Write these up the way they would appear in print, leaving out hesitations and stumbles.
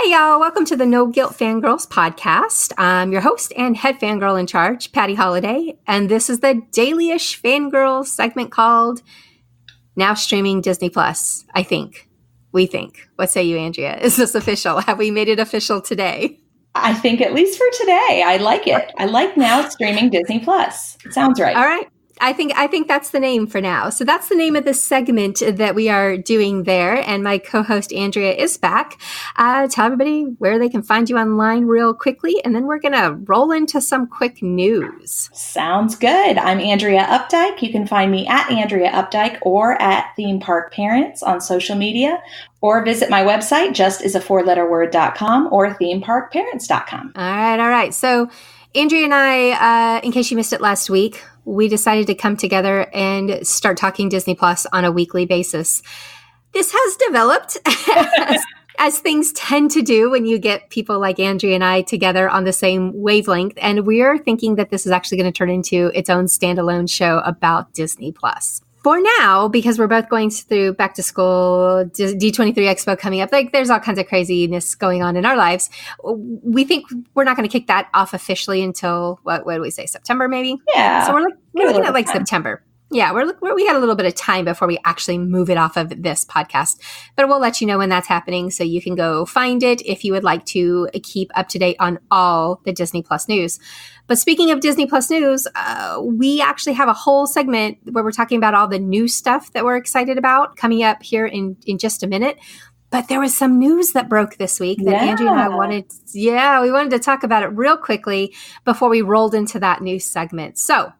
Hey, y'all. Welcome to the No Guilt Fangirls podcast. I'm your host and head fangirl in charge, Patty Holiday, and this is the daily-ish fangirl segment called Now Streaming Disney Plus, I think. We think. What say you, Andrea? Is this official? Have we made it official today? I think at least for today. I like it. I like Now Streaming Disney Plus. Sounds right. All right. I think that's the name for now. So that's the name of the segment that we are doing there. And my co-host Andrea is back. Tell everybody where they can find you online real quickly. And then we're going to roll into some quick news. Sounds good. I'm Andrea Updyke. You can find me at Andrea Updyke or at Theme Park Parents on social media, or visit my website, justisafourletterword.com or themeparkparents.com. All right. So Andrea and I, in case you missed it last week, we decided to come together and start talking Disney Plus on a weekly basis. This has developed as things tend to do when you get people like Andrea and I together on the same wavelength. And we are thinking that this is actually going to turn into its own standalone show about Disney Plus. For now, because we're both going through back to school, D23 Expo coming up, like there's all kinds of craziness going on in our lives. We think we're not going to kick that off officially until, what do we say, September maybe? Yeah. So we're looking at like September. Yeah, we got a little bit of time before we actually move it off of this podcast. But we'll let you know when that's happening so you can go find it if you would like to keep up to date on all the Disney Plus news. But speaking of Disney Plus news, we actually have a whole segment where we're talking about all the new stuff that we're excited about coming up here in just a minute. But there was some news that broke this week that Andrea and I wanted to talk about it real quickly before we rolled into that new segment. So,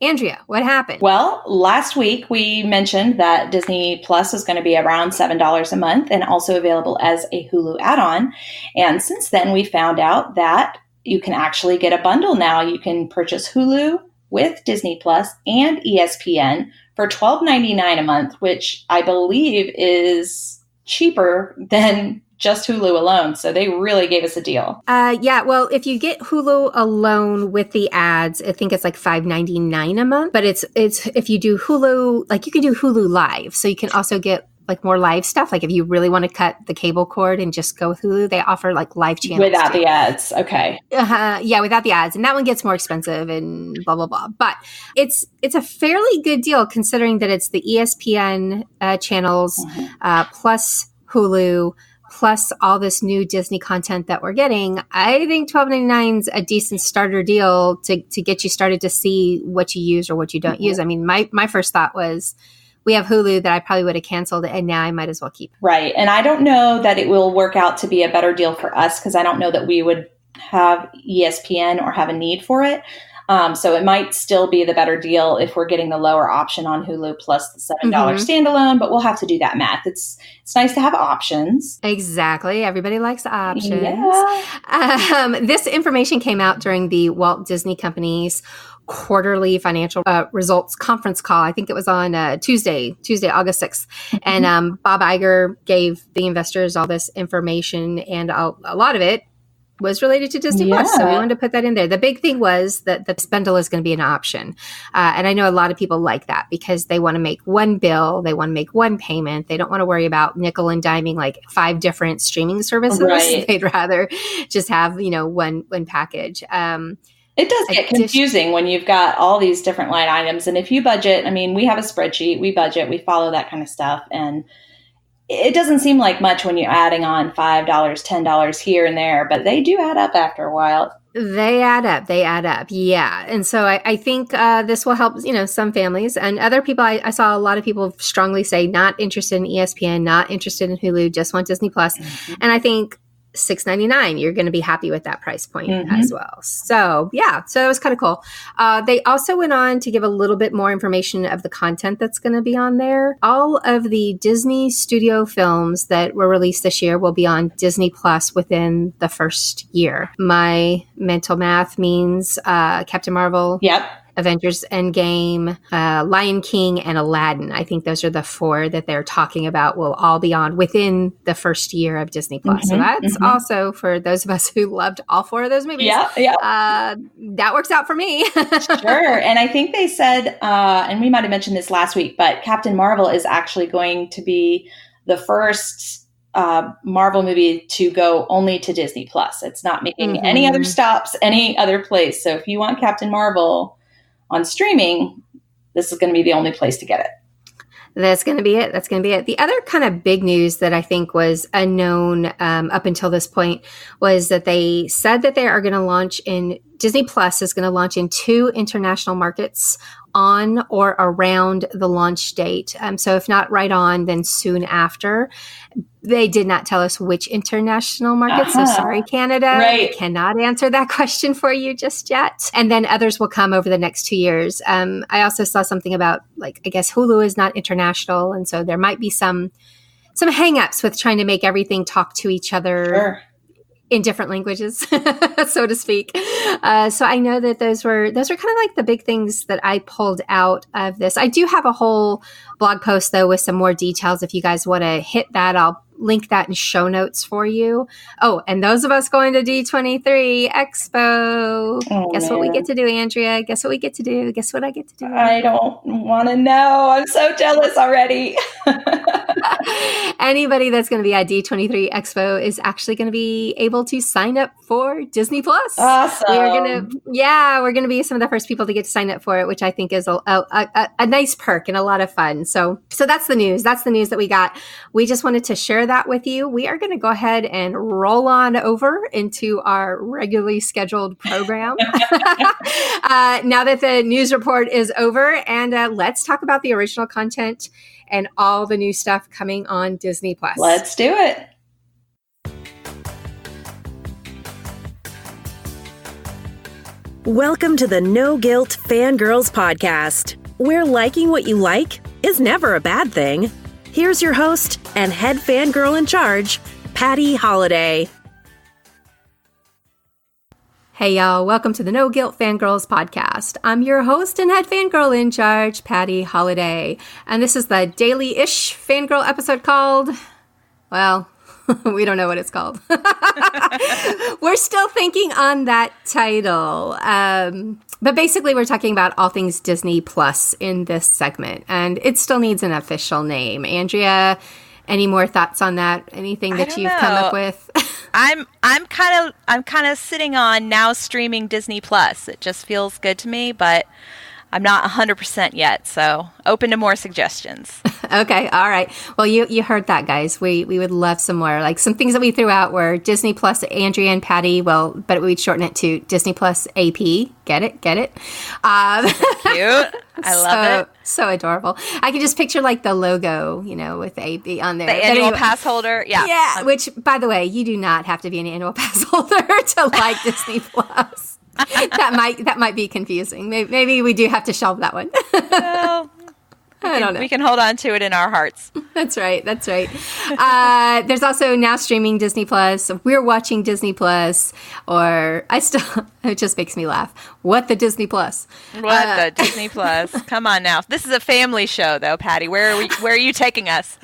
Andrea, what happened? Well, last week we mentioned that Disney Plus was going to be around $7 a month and also available as a Hulu add-on. And since then, we found out that you can actually get a bundle now. You can purchase Hulu with Disney Plus and ESPN for $12.99 a month, which I believe is cheaper than just Hulu alone. So they really gave us a deal. Well, if you get Hulu alone with the ads, I think it's like $5.99 a month. But it's if you do Hulu, like you can do Hulu Live. So you can also get like more live stuff. Like if you really want to cut the cable cord and just go with Hulu, they offer like live channels. Without the ads. Okay. Yeah, without the ads. And that one gets more expensive and blah, blah, blah. But it's a fairly good deal considering that it's the ESPN channels plus Hulu plus all this new Disney content that we're getting. I think $12.99 is a decent starter deal to get you started to see what you use or what you don't use. I mean, my first thought was, we have Hulu that I probably would have canceled, and now I might as well keep it. Right. And I don't know that it will work out to be a better deal for us because I don't know that we would have ESPN or have a need for it. So it might still be the better deal if we're getting the lower option on Hulu plus the $7 standalone, but we'll have to do that math. It's nice to have options. Exactly. Everybody likes options. Yeah. This information came out during the Walt Disney Company's quarterly financial results conference call. I think it was on Tuesday, August 6th. And Bob Iger gave the investors all this information, and a lot of it was related to Disney Plus. So we wanted to put that in there. The big thing was that the bundle is going to be an option. And I know a lot of people like that because they want to make one bill. They want to make one payment. They don't want to worry about nickel and diming like 5 different streaming services. Right. They'd rather just have, one package. It does get confusing when you've got all these different line items. And if you budget, I mean, we have a spreadsheet, we budget, we follow that kind of stuff. And it doesn't seem like much when you're adding on $5, $10 here and there, but they do add up after a while. They add up. Yeah. And so I think this will help, some families and other people. I saw a lot of people strongly say not interested in ESPN, not interested in Hulu, just want Disney Plus. And I think $6.99, you're going to be happy with that price point as well. So it was kind of cool. They also went on to give a little bit more information of the content that's going to be on there. All of the Disney studio films that were released this year will be on Disney Plus within the first year. My mental math means Captain Marvel. Yep. Avengers Endgame, Lion King, and Aladdin. I think those are the 4 that they're talking about will all be on within the first year of Disney Plus. So that's also for those of us who loved all 4 of those movies. Yeah. That works out for me. Sure. And I think they said, and we might have mentioned this last week, but Captain Marvel is actually going to be the first Marvel movie to go only to Disney Plus. It's not making any other stops, any other place. So if you want Captain Marvel on streaming, this is going to be the only place to get it. That's going to be it. That's going to be it. The other kind of big news that I think was unknown up until this point was that they said that they are going to launch in Disney Plus is going to launch in 2 international markets on or around the launch date. So if not right on, then soon after. They did not tell us which international markets. So sorry, Canada. Right. I cannot answer that question for you just yet. And then others will come over the next 2 years. I also saw something about, like, I guess Hulu is not international. And so there might be some hangups with trying to make everything talk to each other in different languages, so to speak. So I know that those were kind of like the big things that I pulled out of this. I do have a whole blog post, though, with some more details. If you guys want to hit that, I'll link that in show notes for you. Oh, and those of us going to D23 Expo. Guess what we get to do, Andrea? Guess what we get to do? Guess what I get to do? I don't want to know. I'm so jealous already. Anybody that's going to be at D23 Expo is actually going to be able to sign up for Disney Plus. Awesome. We're going to be some of the first people to get to sign up for it, which I think is a nice perk and a lot of fun. So that's the news. That's the news that we got. We just wanted to share that with you. We are going to go ahead and roll on over into our regularly scheduled program. Now that the news report is over, and let's talk about the original content and all the new stuff coming on Disney Plus. Let's do it. Welcome to the No Guilt Fangirls podcast, where liking what you like is never a bad thing. Here's your host and head fangirl in charge, Patty Holiday. Hey y'all, welcome to the No Guilt Fangirls podcast. I'm your host and head fangirl in charge, Patty Holiday. And this is the daily-ish fangirl episode called, well, we don't know what it's called. We're still thinking on that title. But basically, we're talking about all things Disney Plus in this segment. And it still needs an official name. Andrea, any more thoughts on that? Anything that you've come up with? I'm kind of sitting on now streaming Disney Plus. It just feels good to me, but I'm not 100% yet, so open to more suggestions. Okay, all right. Well, you heard that, guys. We would love some more. Like, some things that we threw out were Disney Plus Andrea and Patty, but we'd shorten it to Disney Plus AP. Get it? Cute. I love it. So adorable. I can just picture, like, the logo, with AP on there. The annual pass holder. Yeah. Yeah, which, by the way, you do not have to be an annual pass holder to like Disney Plus. That might be confusing. Maybe we do have to shelve that one. Well, I don't know. We can hold on to it in our hearts. That's right. There's also now streaming Disney Plus. We're watching Disney Plus, it just makes me laugh. What the Disney Plus? What the Disney Plus? Come on now. This is a family show, though, Patty. Where are you taking us?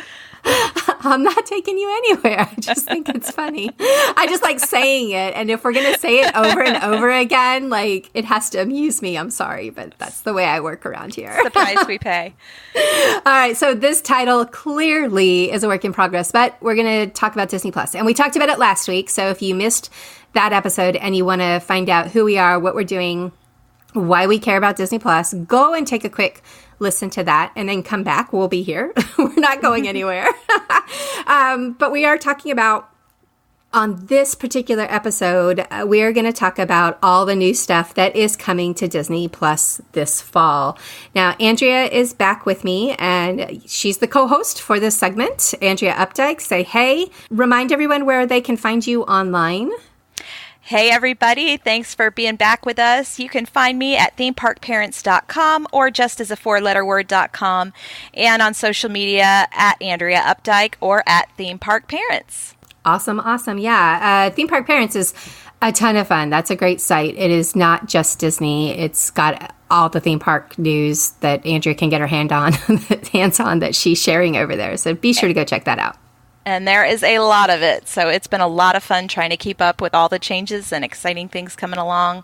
I'm not taking you anywhere. I just think it's funny. I just like saying it. And if we're going to say it over and over again, like, it has to amuse me. I'm sorry, but that's the way I work around here. It's the price we pay. All right. So this title clearly is a work in progress, but we're going to talk about Disney Plus. And we talked about it last week. So if you missed that episode and you want to find out who we are, what we're doing, why we care about Disney Plus, go and take a quick listen to that and then come back. We'll be here. We're not going anywhere. But we are talking about, on this particular episode, we are going to talk about all the new stuff that is coming to Disney Plus this fall. Now, Andrea is back with me, and she's the co-host for this segment. Andrea Updyke, say hey. Remind everyone where they can find you online. Hey, everybody. Thanks for being back with us. You can find me at themeparkparents.com or just as a four-letter word.com, and on social media at Andrea Updyke or at Theme Park Parents. Awesome. Yeah. Theme Park Parents is a ton of fun. That's a great site. It is not just Disney. It's got all the theme park news that Andrea can get her hands on that she's sharing over there. So be sure to go check that out. And there is a lot of it. So it's been a lot of fun trying to keep up with all the changes and exciting things coming along.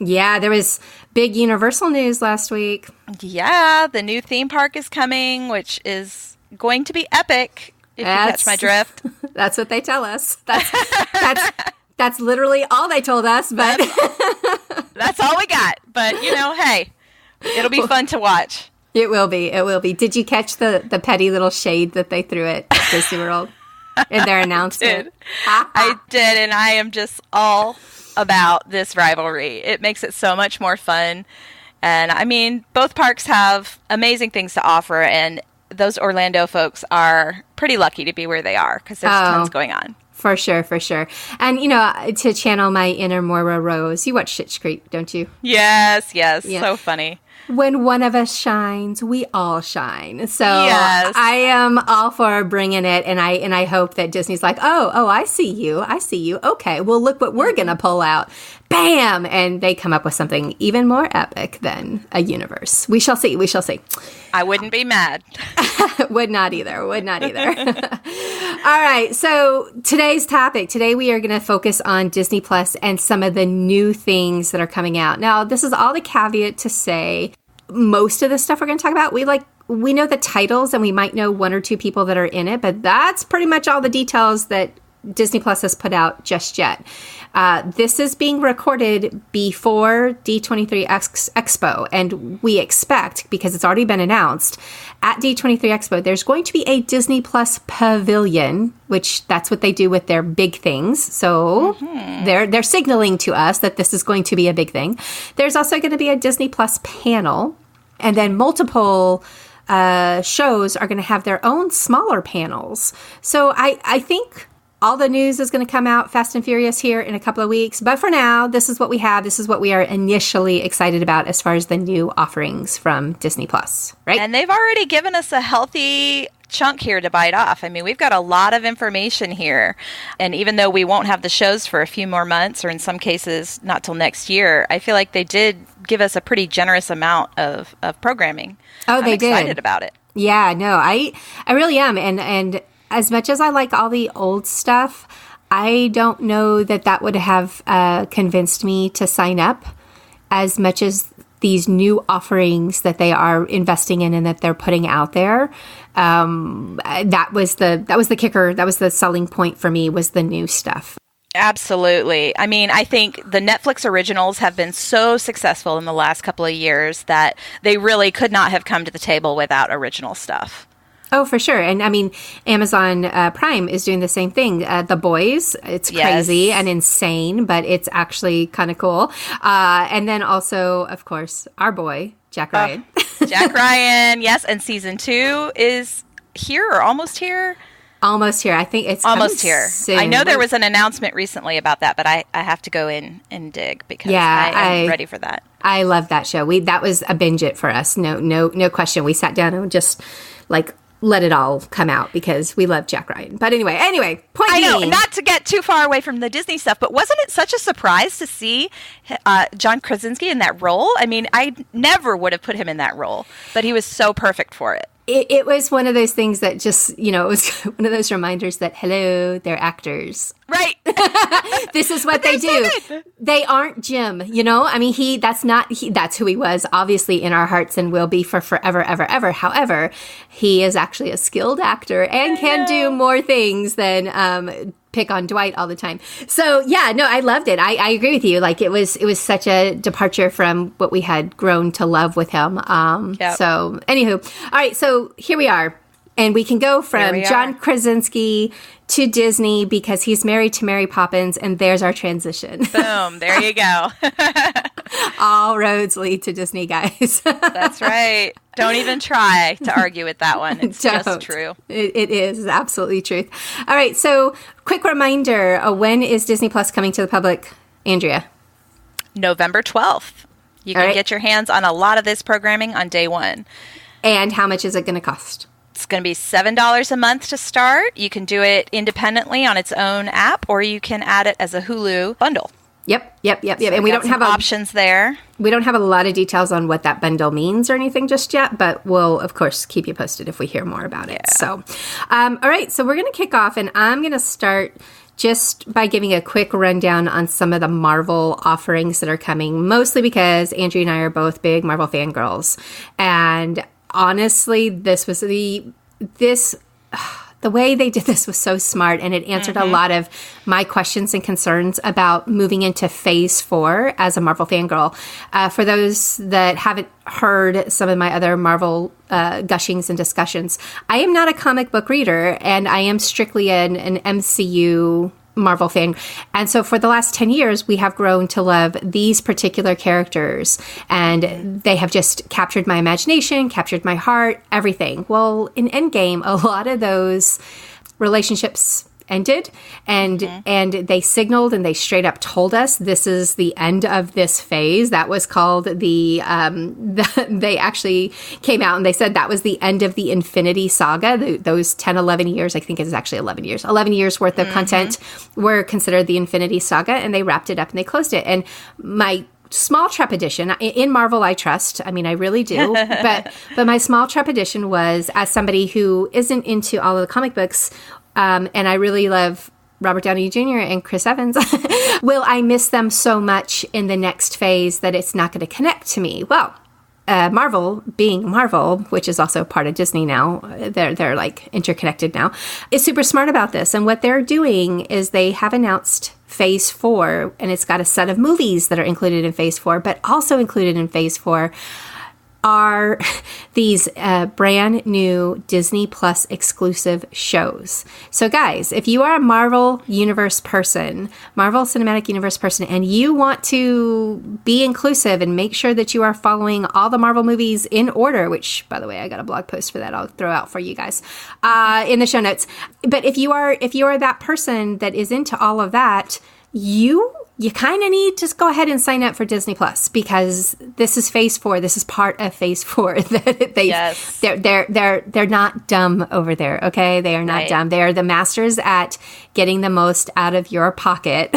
Yeah, there was big Universal news last week. Yeah, the new theme park is coming, which is going to be epic. If you catch my drift. That's what they tell us. That's literally all they told us, but that's all we got. But, hey, it'll be fun to watch. It will be. It will be. Did you catch the petty little shade that they threw at Disney World in their announcement? I did, and I am just all about this rivalry. It makes it so much more fun. And, I mean, both parks have amazing things to offer, and those Orlando folks are pretty lucky to be where they are because there's tons going on. For sure, for sure. And, to channel my inner Moira Rose, you watch Schitt's Creek, don't you? Yes. Yeah. So funny. When one of us shines, we all shine. So yes. I am all for bringing it, and I hope that Disney's like, oh, I see you. Okay, well, look what we're going to pull out. Bam! And they come up with something even more epic than a universe. We shall see. I wouldn't be mad. Would not either. All right, so today's topic. Today we are going to focus on Disney Plus and some of the new things that are coming out. Now, this is all the caveat to say most of the stuff we're going to talk about, we know the titles and we might know one or two people that are in it, but that's pretty much all the details that Disney Plus has put out just yet. This is being recorded before D23 Expo, and we expect, because it's already been announced, at D23 Expo, there's going to be a Disney Plus pavilion, which that's what they do with their big things. So they're signaling to us that this is going to be a big thing. There's also going to be a Disney Plus panel, and then multiple shows are going to have their own smaller panels. So I think all the news is going to come out fast and furious here in a couple of weeks. But for now, this is what we have. This is what we are initially excited about as far as the new offerings from Disney Plus, right? And they've already given us a healthy chunk here to bite off. I mean, we've got a lot of information here. And even though we won't have the shows for a few more months, or in some cases, not till next year, I feel like they did give us a pretty generous amount of programming. Oh, they did. I'm excited about it. Yeah, no, I really am. And as much as I like all the old stuff, I don't know that would have convinced me to sign up as much as these new offerings that they are investing in and that they're putting out there. That was the kicker. That was the selling point for me, was the new stuff. Absolutely. I mean, I think the Netflix originals have been so successful in the last couple of years that they really could not have come to the table without original stuff. Oh, for sure. And I mean, Amazon Prime is doing the same thing. The Boys, it's crazy and insane, but it's actually kind of cool. And then also, of course, our boy, Jack Ryan. Jack Ryan, yes. And season 2 is here or almost here? Almost here. I think it's almost here. Soon. I know there was an announcement recently about that, but I have to go in and dig because I am ready for that. I love that show. That was a binge it for us. No question. We sat down and just let it all come out because we love Jack Ryan. But anyway, point being. I know, not to get too far away from the Disney stuff, but wasn't it such a surprise to see John Krasinski in that role? I mean, I never would have put him in that role, but he was so perfect for it. It was one of those things that just, it was one of those reminders that, hello, they're actors. Right. This is what they do. They aren't Jim, I mean, that's who he was, obviously, in our hearts and will be for forever, ever, ever. However, he is actually a skilled actor and can do more things than pick on Dwight all the time. So yeah, no, I loved it. I agree with you. It was such a departure from what we had grown to love with him. So anywho, all right, so here we are. And we can go from John Krasinski to Disney because he's married to Mary Poppins, and there's our transition. Boom, there you go. All roads lead to Disney, guys. That's right. Don't even try to argue with that one. It's just true. It is absolutely truth. All right, so quick reminder, when is Disney Plus coming to the public, Andrea? November 12th. You can get your hands on a lot of this programming on day one. And how much is it going to cost? It's going to be $7 a month to start. You can do it independently on its own app, or you can add it as a Hulu bundle. Yep. So and we don't have options there. We don't have a lot of details on what that bundle means or anything just yet, but we'll, of course, keep you posted if we hear more about it. So, all right, so we're going to kick off, and I'm going to start just by giving a quick rundown on some of the Marvel offerings that are coming, mostly because Andrea and I are both big Marvel fangirls. And honestly, this The way they did this was so smart, and it answered a lot of my questions and concerns about moving into phase 4 as a Marvel fangirl. For those that haven't heard some of my other Marvel gushings and discussions, I am not a comic book reader, and I am strictly an MCU Marvel fan. And so for the last 10 years, we have grown to love these particular characters, and they have just captured my imagination, captured my heart, everything. Well, in Endgame, a lot of those relationships ended, and they signaled and they straight up told us this is the end of this phase. That was called they actually came out and they said that was the end of the Infinity Saga. Those 10, 11 years, I think it's actually 11 years worth of content were considered the Infinity Saga, and they wrapped it up and they closed it. And my small trepidation in Marvel, I trust. I mean, I really do. but my small trepidation was, as somebody who isn't into all of the comic books, and I really love Robert Downey Jr. and Chris Evans, will I miss them so much in the next phase that it's not going to connect to me? Well, Marvel, being Marvel, which is also part of Disney now, they're like interconnected now, is super smart about this. And what they're doing is they have announced phase 4, and it's got a set of movies that are included in phase 4, but also included in phase 4 are these brand new Disney Plus exclusive shows. So guys, if you are a Marvel Universe person, Marvel Cinematic Universe person, and you want to be inclusive and make sure that you are following all the Marvel movies in order, which, by the way, I got a blog post for that I'll throw out for you guys in the show notes. But if you are that person that is into all of that, you kind of need to go ahead and sign up for Disney Plus, because this is phase 4. This is part of phase 4. They're not dumb over there. Okay. They are not dumb. They are the masters at getting the most out of your pocket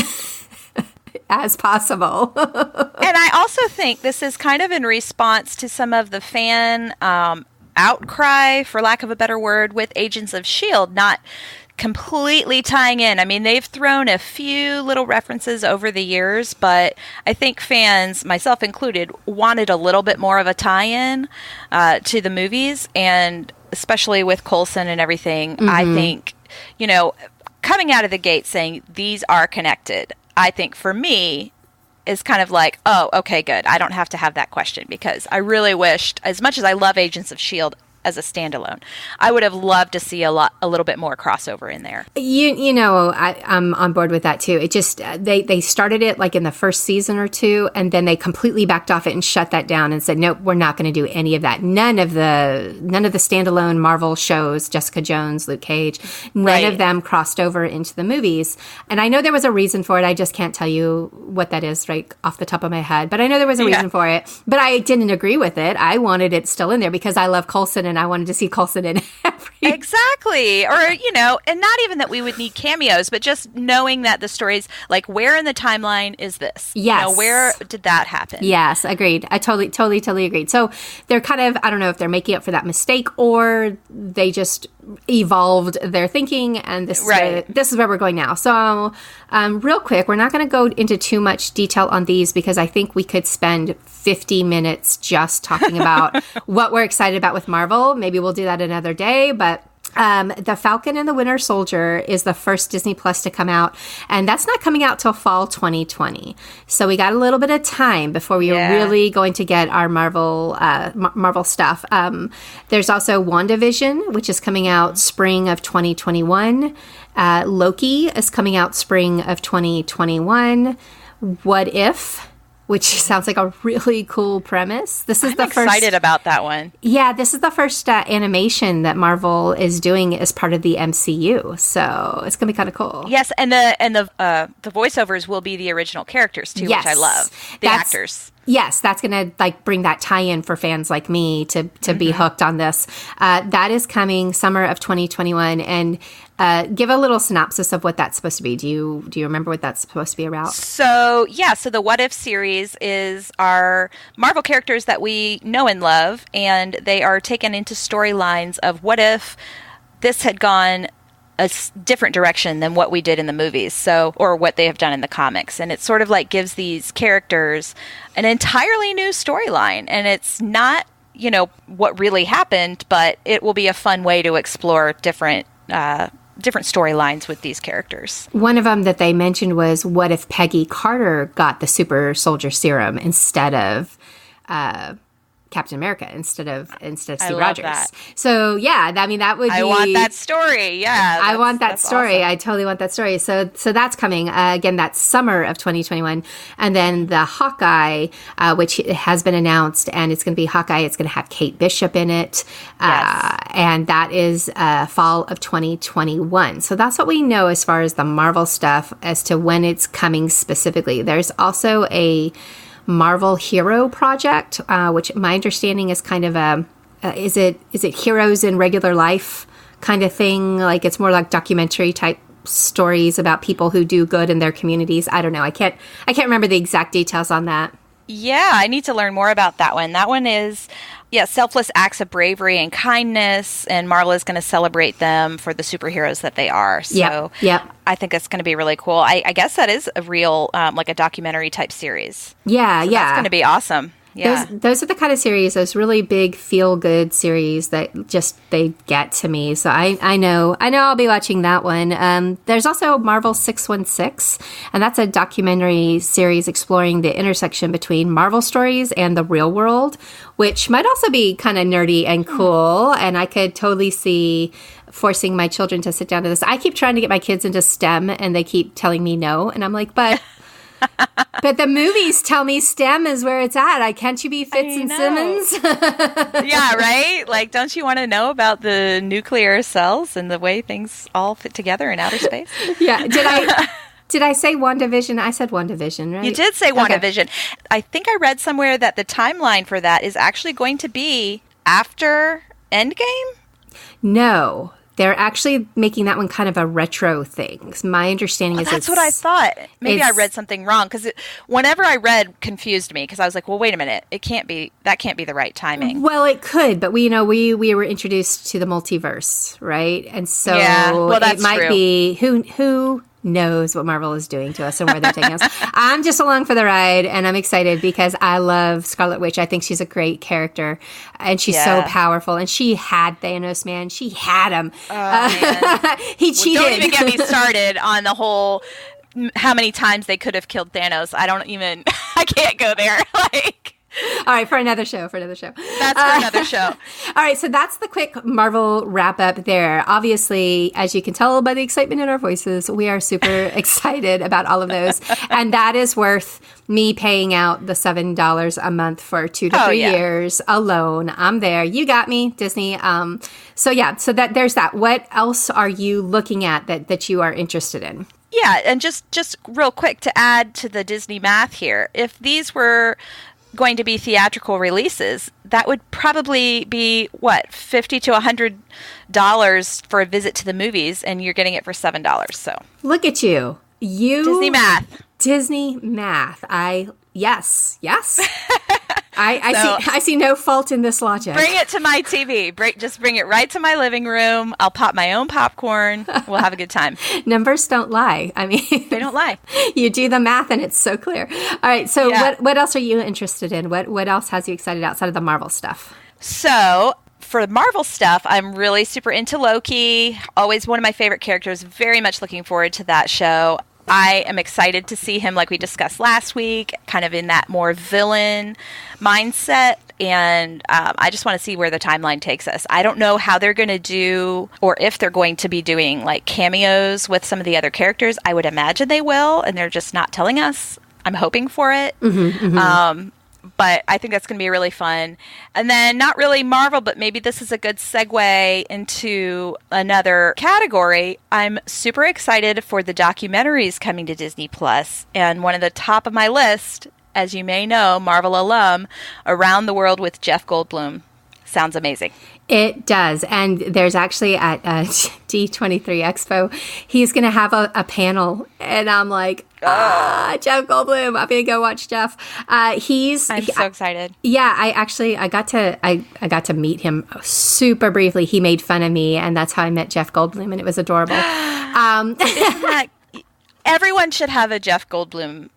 as possible. And I also think this is kind of in response to some of the fan outcry, for lack of a better word, with Agents of S.H.I.E.L.D. not completely tying in. I mean, they've thrown a few little references over the years, but I think fans, myself included, wanted a little bit more of a tie-in to the movies, and especially with Coulson and everything, I think, coming out of the gate saying these are connected, I think for me is kind of like, oh, okay, good. I don't have to have that question, because I really wished, as much as I love Agents of S.H.I.E.L.D. as a standalone, I would have loved to see a little bit more crossover in there. I'm on board with that too. It just they started it like in the first season or 2, and then they completely backed off it and shut that down and said, nope, we're not going to do any of that. None of the standalone Marvel shows, Jessica Jones, Luke Cage, none of them crossed over into the movies. And I know there was a reason for it. I just can't tell you what that is right off the top of my head, but I know there was a reason for it. But I didn't agree with it. I wanted it still in there because I love Coulson, and I wanted to see Coulson in every... Exactly. Or, and not even that we would need cameos, but just knowing that the stories, like, where in the timeline is this? Yes. Where did that happen? Yes, agreed. I totally agreed. So they're kind of, I don't know if they're making up for that mistake, or they just evolved their thinking, and this is where we're going now. So real quick, we're not going to go into too much detail on these, because I think we could spend 50 minutes just talking about what we're excited about with Marvel. Maybe we'll do that another day, but The Falcon and the Winter Soldier is the first Disney Plus to come out, and that's not coming out till fall 2020. So we got a little bit of time before we are really going to get our Marvel stuff. There's also WandaVision, which is coming out spring of 2021. Loki is coming out spring of 2021. What If, which sounds like a really cool premise. I'm excited about that one. Yeah, this is the first animation that Marvel is doing as part of the MCU, so it's gonna be kind of cool. Yes, and the voiceovers will be the original characters too, which I love. The actors. Yes, that's going to bring that tie-in for fans like me to be hooked on this. That is coming summer of 2021, and give a little synopsis of what that's supposed to be. Do you remember what that's supposed to be about? So the What If series is our Marvel characters that we know and love, and they are taken into storylines of what if this had gone a different direction than what we did in the movies, or what they have done in the comics. And it sort of like gives these characters an entirely new storyline. And it's not, what really happened, but it will be a fun way to explore different different storylines with these characters. One of them that they mentioned was, what if Peggy Carter got the super soldier serum instead of Captain America, instead of Steve Rogers? That. So yeah, I mean, that would be... I want that story. Yeah. I want that story. Awesome. I totally want that story. So that's coming. Again, that's summer of 2021. And then the Hawkeye, which has been announced, and it's going to be Hawkeye. It's going to have Kate Bishop in it. Yes. And that is fall of 2021. So that's what we know as far as the Marvel stuff as to when it's coming specifically. There's also a Marvel Hero Project, which my understanding is kind of a, is it heroes in regular life kind of thing? Like, it's more like documentary type stories about people who do good in their communities. I don't know. I can't remember the exact details on that. Yeah, I need to learn more about that one. That one is, selfless acts of bravery and kindness, and Marvel is going to celebrate them for the superheroes that they are. So yep. I think that's going to be really cool. I guess that is a real, like a documentary type series. Yeah, so that's going to be awesome. Yeah. Those are the kind of series, those really big feel-good series that just, they get to me. So I know I'll be watching that one. There's also Marvel 616, and that's a documentary series exploring the intersection between Marvel stories and the real world, which might also be kind of nerdy and cool. And I could totally see forcing my children to sit down to this. I keep trying to get my kids into STEM, and they keep telling me no. And I'm like, but the movies tell me STEM is where it's at. Can't you be Fitz and Simmons? Yeah, right? Like, don't you want to know about the nuclear cells and the way things all fit together in outer space? Yeah. Did I say WandaVision? I said WandaVision, right? You did say WandaVision. Okay. I think I read somewhere that the timeline for that is actually going to be after Endgame? No. They're actually making that one kind of a retro thing. My understanding is that's what I thought. Maybe I read something wrong, because whenever I read confused me, because I was like, well, wait a minute. That can't be the right timing. Well, it could, but we were introduced to the multiverse, right? And so it might be who knows what Marvel is doing to us and where they're taking us. I'm just along for the ride, and I'm excited because I love Scarlet Witch. I think she's a great character, and she's so powerful. And she had Thanos, man. She had him. Man. He cheated. Don't even get me started on the whole how many times they could have killed Thanos. I can't go there. All right, for another show. That's for another show. All right, so that's the quick Marvel wrap up there. Obviously, as you can tell by the excitement in our voices, we are super excited about all of those. And that is worth me paying out the $7 a month for 2 to 3 years alone. I'm there. You got me, Disney. So that there's that. What else are you looking at that you are interested in? Yeah, and just real quick to add to the Disney math here, if these were going to be theatrical releases, that would probably be $50 to $100 for a visit to the movies, and you're getting it for $7. So look at you, Disney math. Yes. I see no fault in this logic. Bring it to my TV. Just bring it right to my living room. I'll pop my own popcorn. We'll have a good time. Numbers don't lie. I mean, they don't lie. You do the math and it's so clear. All right. So what else are you interested in? What else has you excited outside of the Marvel stuff? So for Marvel stuff, I'm really super into Loki. Always one of my favorite characters. Very much looking forward to that show. I am excited to see him, like we discussed last week, kind of in that more villain mindset. And I just want to see where the timeline takes us. I don't know how they're going to do, or if they're going to be doing like cameos with some of the other characters. I would imagine they will, and they're just not telling us. I'm hoping for it. But I think that's going to be really fun. And then not really Marvel, but maybe this is a good segue into another category. I'm super excited for the documentaries coming to Disney Plus. And one of the top of my list, as you may know, Marvel alum, Around the World with Jeff Goldblum. Sounds amazing. It does. And there's actually at D23 Expo, he's going to have a panel. And I'm like, Jeff Goldblum. I'm going to go watch Jeff. I'm so excited. Yeah, I got to meet him super briefly. He made fun of me, and that's how I met Jeff Goldblum, and it was adorable. Everyone should have a Jeff Goldblum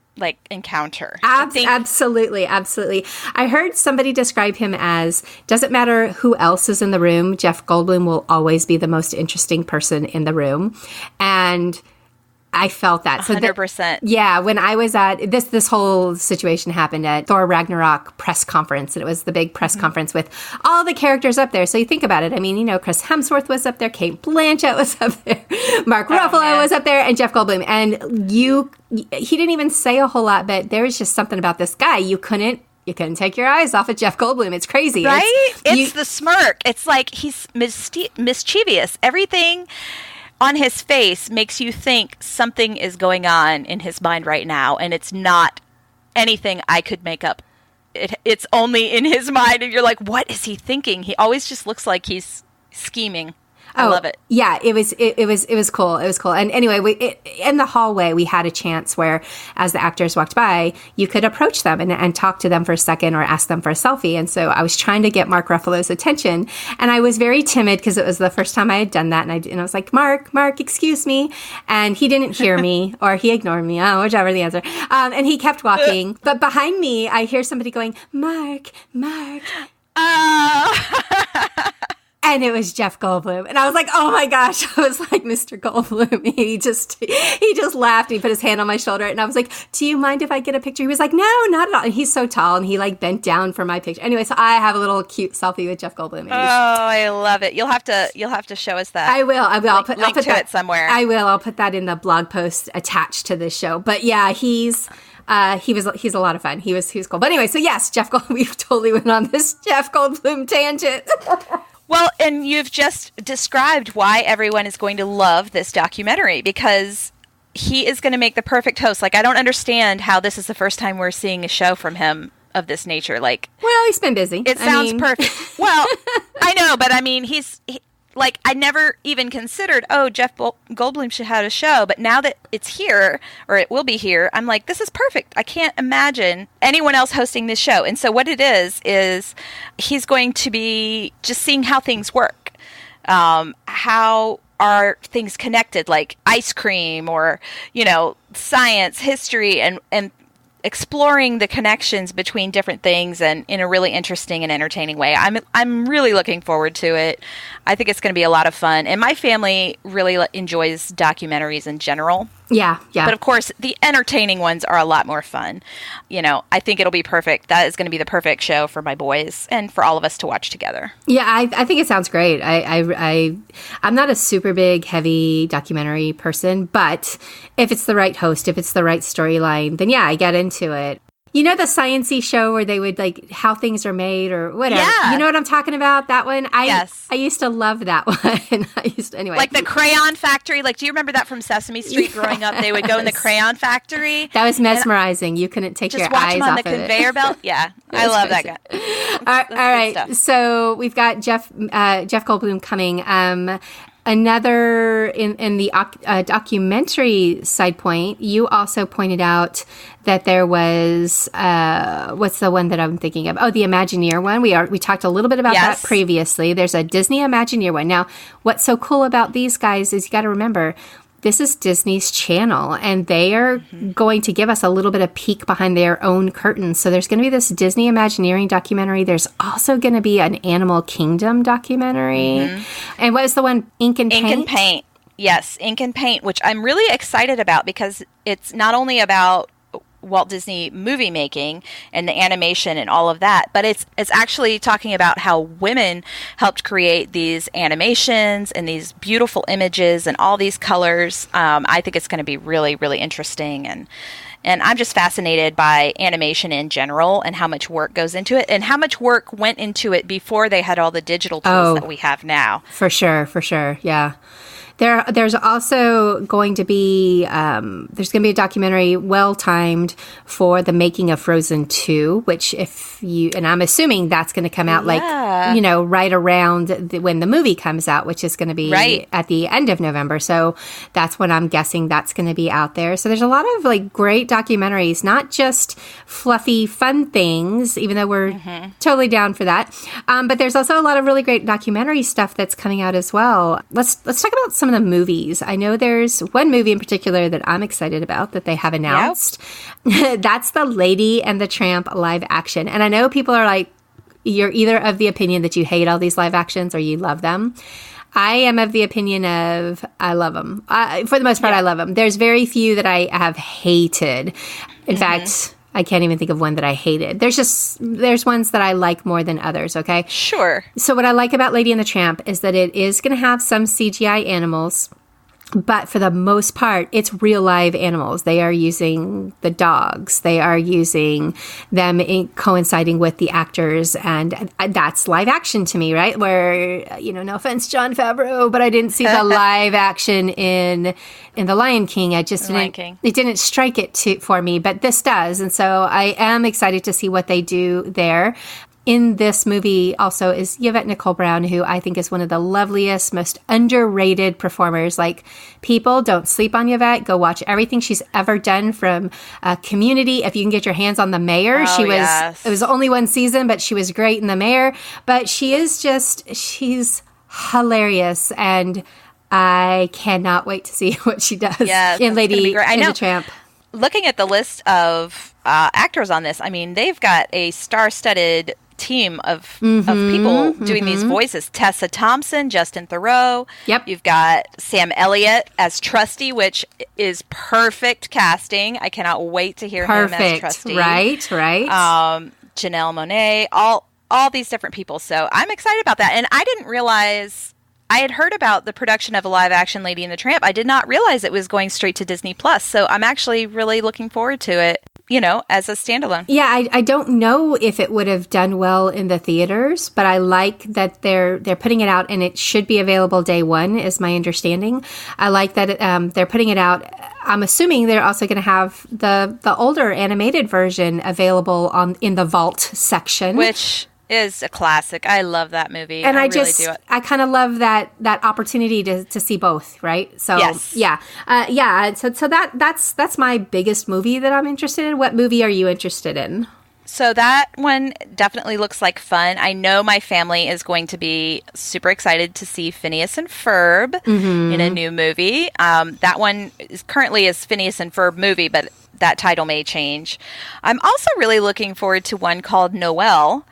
encounter. Absolutely. I heard somebody describe him as, doesn't matter who else is in the room, Jeff Goldblum will always be the most interesting person in the room. And I felt that. 100%. Yeah, when I was at this whole situation happened at Thor Ragnarok press conference, and it was the big press conference with all the characters up there. So you think about it. I mean, Chris Hemsworth was up there, Kate Blanchett was up there, Mark Ruffalo was up there, and Jeff Goldblum. And he didn't even say a whole lot, but there was just something about this guy. You couldn't take your eyes off of Jeff Goldblum. It's crazy. Right? It's the smirk. It's like he's mischievous. Everything on his face makes you think something is going on in his mind right now, and it's not anything I could make up. It's only in his mind, and you're like, what is he thinking? He always just looks like he's scheming. I love it. Yeah, it was cool. It was cool. And anyway, in the hallway, we had a chance where, as the actors walked by, you could approach them and talk to them for a second or ask them for a selfie. And so I was trying to get Mark Ruffalo's attention, and I was very timid because it was the first time I had done that. And I was like, Mark, excuse me. And he didn't hear me, or he ignored me. Oh, whichever the answer. And he kept walking. But behind me, I hear somebody going, Mark. And it was Jeff Goldblum. And I was like, oh my gosh. I was like, Mr. Goldblum. He just laughed. And he put his hand on my shoulder. And I was like, do you mind if I get a picture? He was like, no, not at all. And he's so tall. And he bent down for my picture. Anyway, so I have a little cute selfie with Jeff Goldblum. I love it. You'll have to show us that. I will. I'll put it somewhere. I will. I'll put that in the blog post attached to this show. But yeah, he's a lot of fun. He was cool. But anyway, so yes, Jeff Goldblum. We totally went on this Jeff Goldblum tangent. Well, and you've just described why everyone is going to love this documentary, because he is going to make the perfect host. I don't understand how this is the first time we're seeing a show from him of this nature. Well, he's been busy. It sounds perfect. Well, I know, but I mean, I never even considered, Jeff Goldblum should have a show. But now that it's here, or it will be here, I'm like, this is perfect. I can't imagine anyone else hosting this show. And so what it is he's going to be just seeing how things work. How are things connected, like ice cream or, science, history, and exploring the connections between different things, and in a really interesting and entertaining way. I'm really looking forward to it. I think it's going to be a lot of fun. And my family really enjoys documentaries in general. Yeah. But of course, the entertaining ones are a lot more fun. I think it'll be perfect. That is going to be the perfect show for my boys and for all of us to watch together. Yeah, I think it sounds great. I'm not a super big, heavy documentary person, but if it's the right host, if it's the right storyline, then yeah, I get into it. The science-y show where they would how things are made or whatever. Yeah. You know what I'm talking about? That one? Yes. I used to love that one. Anyway. Like the crayon factory. Do you remember that from Sesame Street growing up? They would go in the crayon factory. That was mesmerizing. You couldn't take your eyes off of it. Just watch them on the conveyor belt. Yeah. I love that guy. All right. So we've got Jeff Goldblum coming. Another in the documentary side point, you also pointed out that there was what's the one that I'm thinking of? Oh, the Imagineer one. We talked a little bit about that previously. There's a Disney Imagineer one. Now, what's so cool about these guys is you got to remember, this is Disney's channel, and they are going to give us a little bit of peek behind their own curtains. So there's going to be this Disney Imagineering documentary. There's also going to be an Animal Kingdom documentary. And what is the one? Ink and Paint? Ink and Paint. Yes, Ink and Paint, which I'm really excited about because it's not only about Walt Disney movie making and the animation and all of that, but it's actually talking about how women helped create these animations and these beautiful images and all these colors. I think it's going to be really, really interesting, and I'm just fascinated by animation in general and how much work goes into it and how much work went into it before they had all the digital tools that we have now. For sure, yeah. There's also going to be a documentary well-timed for the making of Frozen 2, which and I'm assuming that's going to come out right around when the movie comes out, which is going to be at the end of November. So that's when I'm guessing that's going to be out there. So there's a lot of great documentaries, not just fluffy fun things, even though we're totally down for that. But there's also a lot of really great documentary stuff that's coming out as well. Let's talk about some some of the movies. I know there's one movie in particular that I'm excited about that they have announced. Yep. That's the Lady and the Tramp live action. And I know people are like, you're either of the opinion that you hate all these live actions or you love them. I am of the opinion of I love them. For the most part, I love them. There's very few that I have hated. In fact, I can't even think of one that I hated. There's ones that I like more than others, okay? Sure. So what I like about Lady and the Tramp is that it is going to have some CGI animals, but for the most part, it's real live animals. They are using the dogs. They are using them coinciding with the actors. And that's live action to me, right? Where, no offense, Jon Favreau, but I didn't see the live action in The Lion King. It didn't strike it for me, but this does. And so I am excited to see what they do there. In this movie also is Yvette Nicole Brown, who I think is one of the loveliest, most underrated performers. Like, people don't sleep on Yvette. Go watch everything she's ever done from Community. If you can get your hands on The Mayor, it was only one season, but she was great in The Mayor. But she's hilarious, and I cannot wait to see what she does in Lady and the Tramp. Looking at the list of actors on this, I mean, they've got a star-studded team of people doing these voices. Tessa Thompson, Justin Theroux. Yep. You've got Sam Elliott as Trusty, which is perfect casting. I cannot wait to hear him as Trusty. Right. Janelle Monáe, all these different people. So I'm excited about that. And I didn't realize... I had heard about the production of a live-action Lady and the Tramp. I did not realize it was going straight to Disney+. So I'm actually really looking forward to it, as a standalone. Yeah, I don't know if it would have done well in the theaters, but I like that they're putting it out, and it should be available day one, is my understanding. I like that they're putting it out. I'm assuming they're also going to have the older animated version available in the Vault section. Which... is a classic. I love that movie. And I really do it. I kind of love that opportunity to see both, right? So yes. So that's my biggest movie that I'm interested in. What movie are you interested in? So that one definitely looks like fun. I know my family is going to be super excited to see Phineas and Ferb in a new movie. That one is currently Phineas and Ferb movie, but that title may change. I'm also really looking forward to one called Noelle,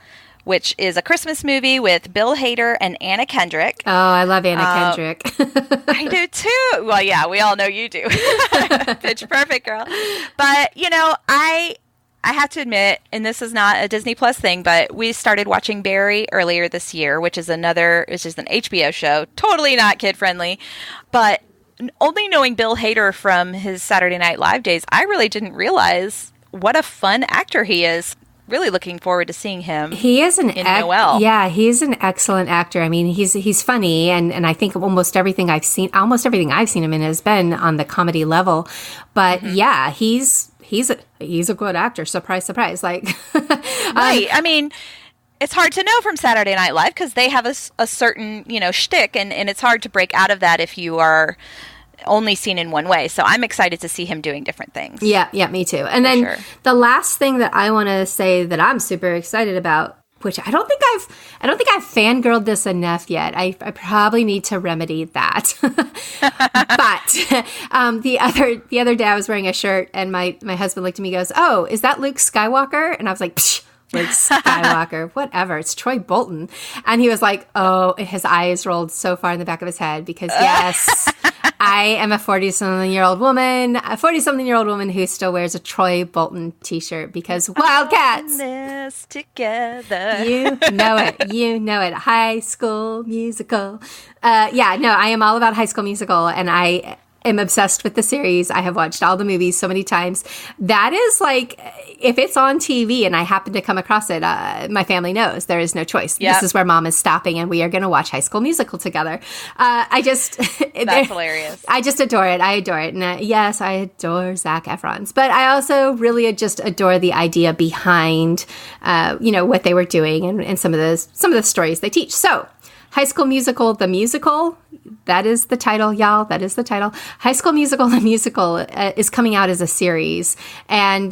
which is a Christmas movie with Bill Hader and Anna Kendrick. Oh, I love Anna Kendrick. I do too. Well, yeah, we all know you do. Pitch Perfect, girl. But, I have to admit, and this is not a Disney Plus thing, but we started watching Barry earlier this year, which is an HBO show. Totally not kid-friendly. But only knowing Bill Hader from his Saturday Night Live days, I really didn't realize what a fun actor he is. Really looking forward to seeing him. He is in Noelle. Yeah, he's an excellent actor. I mean, he's funny, and I think almost everything I've seen him in has been on the comedy level. But yeah, he's a good actor. Surprise, surprise! Like, right? I mean, it's hard to know from Saturday Night Live because they have a certain shtick, and it's hard to break out of that if you are only seen in one way. So I'm excited to see him doing different things. Yeah, me too. And then the last thing that I want to say that I'm super excited about, which I don't think I've fangirled this enough yet. I probably need to remedy that. But the other day I was wearing a shirt and my husband looked at me and goes, "Oh, is that Luke Skywalker?" And I was like, Psh, Luke Skywalker, whatever, it's Troy Bolton. And he was like, oh, his eyes rolled so far in the back of his head because yes, I am a 40-something-year-old woman who still wears a Troy Bolton t-shirt because Wildcats. This together. You know it. High School Musical. I am all about High School Musical, and I am obsessed with the series. I have watched all the movies so many times. That is like, if it's on TV and I happen to come across it, my family knows there is no choice. Yep. This is where Mom is stopping and we are going to watch High School Musical together. That's hilarious. I just adore it. I adore it. And yes, I adore Zac Efron's, but I also really just adore the idea behind, what they were doing and some of the stories they teach. So High School Musical, the musical, that is the title, y'all. That is the title. High School Musical, the musical is coming out as a series. And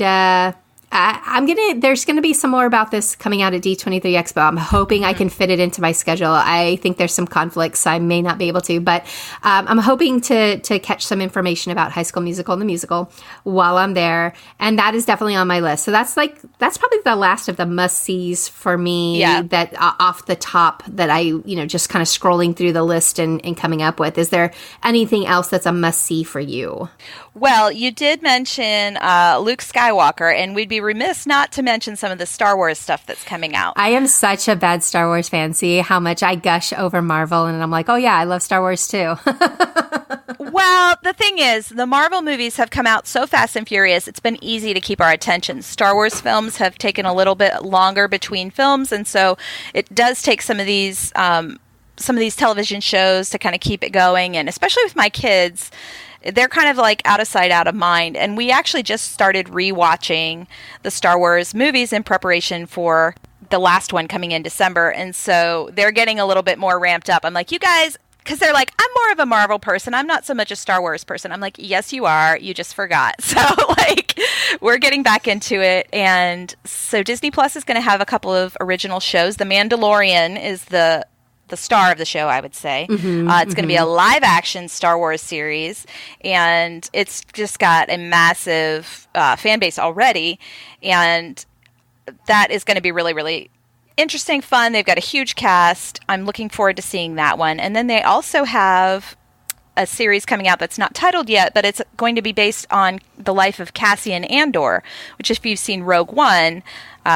There's gonna be some more about this coming out at D23 Expo. I'm hoping I can fit it into my schedule. I think there's some conflicts, so I may not be able to, but I'm hoping to catch some information about High School Musical, the musical, while I'm there, and that is definitely on my list. So that's probably the last of the must-sees for me. That off the top that I just kind of scrolling through the list and coming up with. Is there anything else that's a must-see for you? Well, you did mention Luke Skywalker, and we'd be remiss not to mention some of the Star Wars stuff that's coming out. I am such a bad Star Wars fan. See how much I gush over Marvel, and I'm like, oh yeah, I love Star Wars too. Well, the thing is, the Marvel movies have come out so fast and furious, it's been easy to keep our attention. Star Wars films have taken a little bit longer between films, and so it does take some of these television shows to kind of keep it going, and especially with my kids, they're kind of like out of sight, out of mind. And we actually just started rewatching the Star Wars movies in preparation for the last one coming in December. And so they're getting a little bit more ramped up. I'm like, you guys, because they're like, I'm more of a Marvel person. I'm not so much a Star Wars person. I'm like, yes, you are. You just forgot. So like, we're getting back into it. And so Disney Plus is going to have a couple of original shows. The Mandalorian is the star of the show, I would say. It's going to be a live-action Star Wars series, and it's just got a massive fan base already, and that is going to be really, really interesting, fun. They've got a huge cast. I'm looking forward to seeing that one. And then they also have a series coming out that's not titled yet, but it's going to be based on the life of Cassian Andor, which if you've seen Rogue One,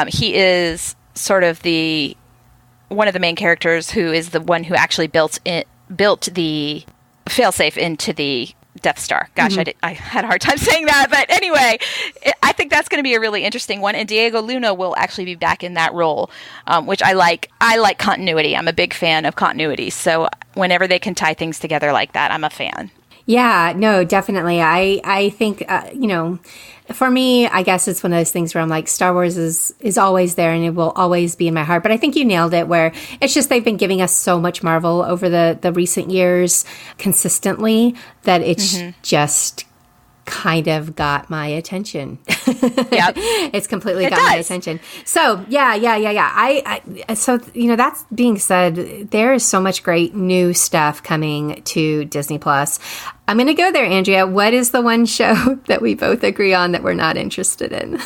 he is sort of one of the main characters who is the one who actually built the failsafe into the Death Star. Gosh, I had a hard time saying that, but anyway, I think that's going to be a really interesting one. And Diego Luna will actually be back in that role, which I like. I like continuity. I'm a big fan of continuity. So whenever they can tie things together like that, I'm a fan. Yeah, no, definitely. I think, for me, I guess it's one of those things where I'm like, Star Wars is always there and it will always be in my heart. But I think you nailed it, where it's just they've been giving us so much Marvel over the recent years consistently that it's just kind of got my attention. Yep. It's completely got my attention. So yeah. So, that being said, there is so much great new stuff coming to Disney Plus. I'm going to go there, Andrea. What is the one show that we both agree on that we're not interested in?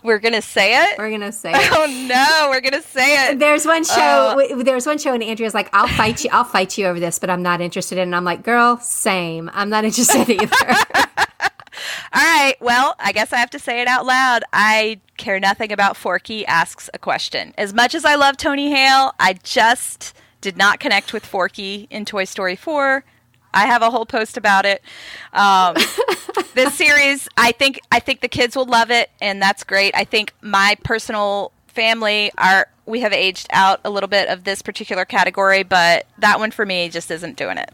We're going to say it? We're going to say it. Oh, no, we're going to say it. There's one show, and Andrea's like, I'll fight you over this, but I'm not interested in it. And I'm like, girl, same. I'm not interested either. All right, well, I guess I have to say it out loud. I care nothing about Forky Asks a Question. As much as I love Tony Hale, I just did not connect with Forky in Toy Story 4. I have a whole post about it. This series, I think the kids will love it, and that's great. I think my personal family we have aged out a little bit of this particular category, but that one for me just isn't doing it.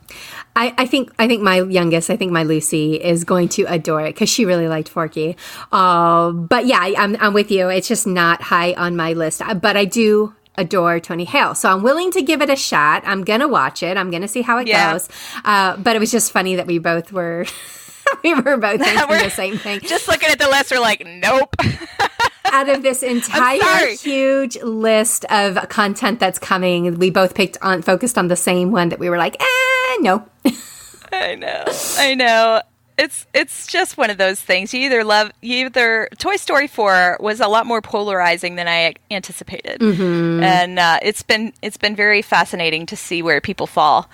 I think my youngest, my Lucy, is going to adore it because she really liked Forky. But yeah, I'm with you. It's just not high on my list. But I do adore Tony Hale, so I'm willing to give it a shot. I'm gonna watch it. I'm gonna see how it goes. But it was just funny that we both were we were both thinking the same thing. Just looking at the list, we're like, nope. Out of this entire huge list of content that's coming, we both focused on the same one that we were like, no. I know. It's just one of those things. Either Toy Story 4 was a lot more polarizing than I anticipated. Mm-hmm. And it's been very fascinating to see where people fall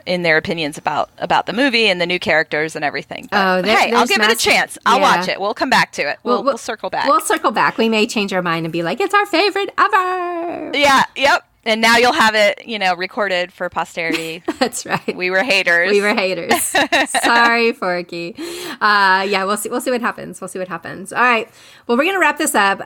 in their opinions about the movie and the new characters and everything. But, hey, I'll give it a chance. I'll watch it. We'll come back to it. We'll circle back. We'll circle back. We may change our mind and be like, it's our favorite ever. Yeah. Yep. And now you'll have it, recorded for posterity. That's right. We were haters. Sorry, Forky. We'll see what happens. All right. Well, we're going to wrap this up.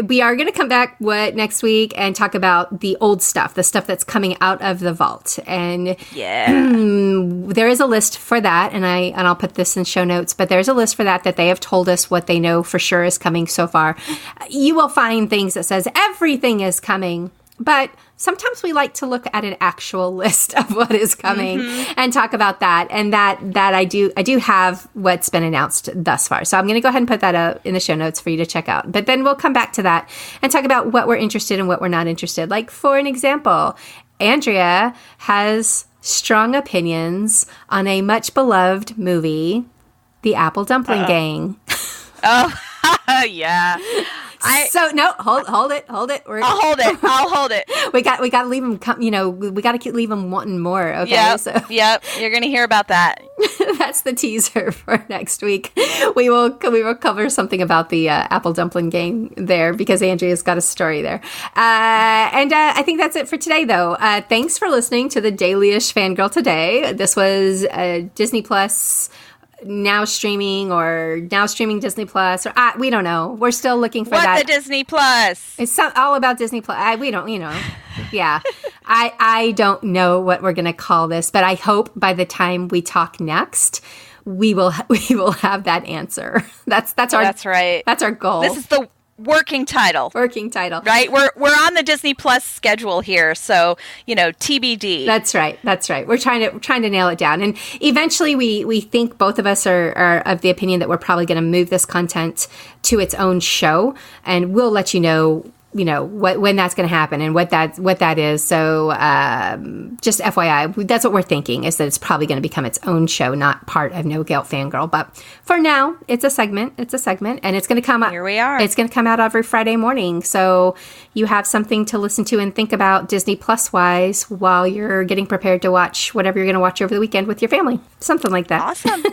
We are going to come back next week and talk about the old stuff, the stuff that's coming out of the vault. And there is a list for that, and I'll put this in show notes, but there's a list for that they have told us what they know for sure is coming so far. You will find things that says everything is coming, But sometimes we like to look at an actual list of what is coming and talk about that. And that I do have what's been announced thus far. So I'm going to go ahead and put that out in the show notes for you to check out. But then we'll come back to that and talk about what we're interested in and what we're not interested. Like, for an example, Andrea has strong opinions on a much beloved movie, The Apple Dumpling Gang. Oh, yeah. Hold it. I'll hold it. We got to leave them. We got to leave them wanting more. Okay. Yep. You're gonna hear about that. That's the teaser for next week. We will cover something about the Apple Dumpling Gang there, because Andrea's got a story there. And I think that's it for today, though. Thanks for listening to the Daily-ish Fangirl today. This was Disney Plus. Now streaming Disney Plus, or we don't know. We're still looking for that. What the Disney Plus? It's all about Disney Plus. We don't, yeah. I don't know what we're gonna call this, but I hope by the time we talk next, we will have that answer. That's right. That's our goal. This is the working title. Right? We're on the Disney Plus schedule here, so TBD. That's right. We're trying to nail it down, and eventually we think both of us are of the opinion that we're probably going to move this content to its own show, and we'll let you know when that's going to happen and what that is. So just FYI, that's what we're thinking, is that it's probably going to become its own show, not part of No Guilt Fangirl. But for now, it's a segment, and it's going to come out. Here we are. It's going to come out every Friday morning. So you have something to listen to and think about Disney Plus wise while you're getting prepared to watch whatever you're going to watch over the weekend with your family. Something like that. Awesome.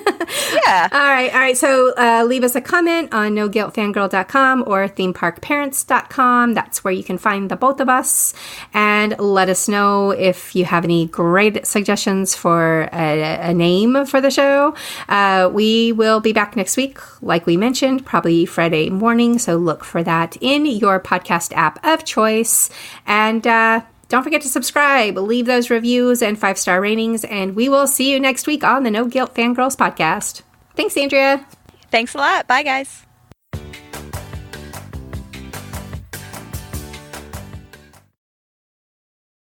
Yeah. All right. So leave us a comment on noguiltfangirl.com or themeparkparents.com. That's where you can find the both of us, and let us know if you have any great suggestions for a name for the show. We will be back next week, like we mentioned, probably Friday morning. So look for that in your podcast app of choice. And don't forget to subscribe, leave those reviews and 5-star ratings, and we will see you next week on the No Guilt Fangirls podcast. Thanks, Andrea. Thanks a lot. Bye, guys.